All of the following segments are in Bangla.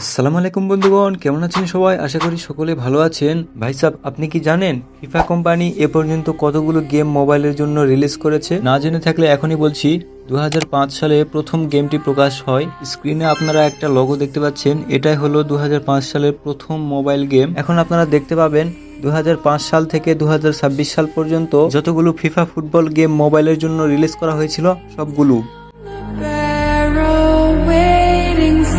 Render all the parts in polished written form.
আসসালামু আলাইকুম বন্ধুগণ, কেমন আছেন সবাই? আশা করি সকলে ভালো আছেন। ভাই সাহেব, আপনি কি জানেন ফিফা কোম্পানি এ পর্যন্ত কতগুলো গেম মোবাইলের জন্য রিলিজ করেছে? না জেনে থাকলে এখনই বলছি। 2005 সালে প্রথম গেমটি প্রকাশ হয়। স্ক্রিনে আপনারা একটা লোগো দেখতে পাচ্ছেন, এটাই হলো 2005 সালের প্রথম মোবাইল গেম। এখন আপনারা দেখতে পাবেন 2005 সাল থেকে 2026 সাল পর্যন্ত যতগুলো ফিফা ফুটবল গেম মোবাইলের জন্য রিলিজ করা হয়েছিল সবগুলো।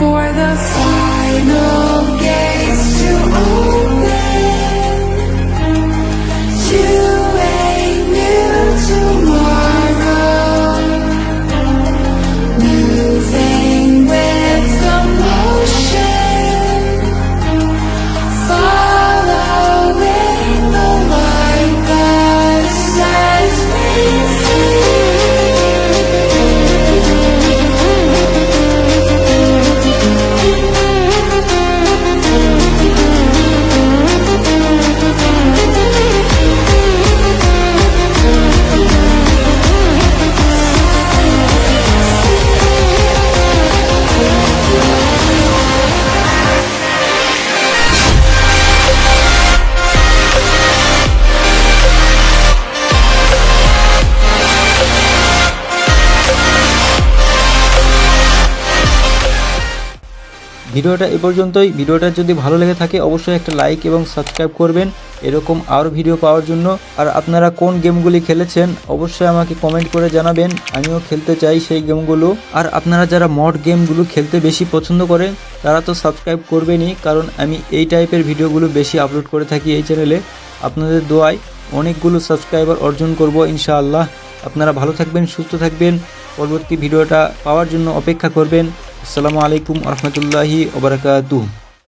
For the final gates to open to a new tomorrow, moving with the motion, following the light that sets me free. ভিডিওটা এ পর্যন্তই। ভিডিওটা যদি ভালো লেগে থাকে অবশ্যই একটা লাইক এবং সাবস্ক্রাইব করবেন এরকম আরও ভিডিও পাওয়ার জন্য। আর আপনারা কোন গেমগুলি খেলেছেন অবশ্যই আমাকে কমেন্ট করে জানাবেন, আমিও খেলতে চাই সেই গেমগুলো। আর আপনারা যারা মড গেমগুলো খেলতে বেশি পছন্দ করেন তারা তো সাবস্ক্রাইব করবেনই, কারণ আমি এই টাইপের ভিডিওগুলো বেশি আপলোড করে থাকি এই চ্যানেলে। আপনাদের দোয়ায় অনেকগুলো সাবস্ক্রাইবার অর্জন করব ইনশাআল্লাহ। আপনারা ভালো থাকবেন, সুস্থ থাকবেন, পরবর্তী ভিডিওটা পাওয়ার জন্য অপেক্ষা করবেন। আসসালামু আলাইকুম ওয়া রাহমাতুল্লাহি ওয়া বারাকাতুহু।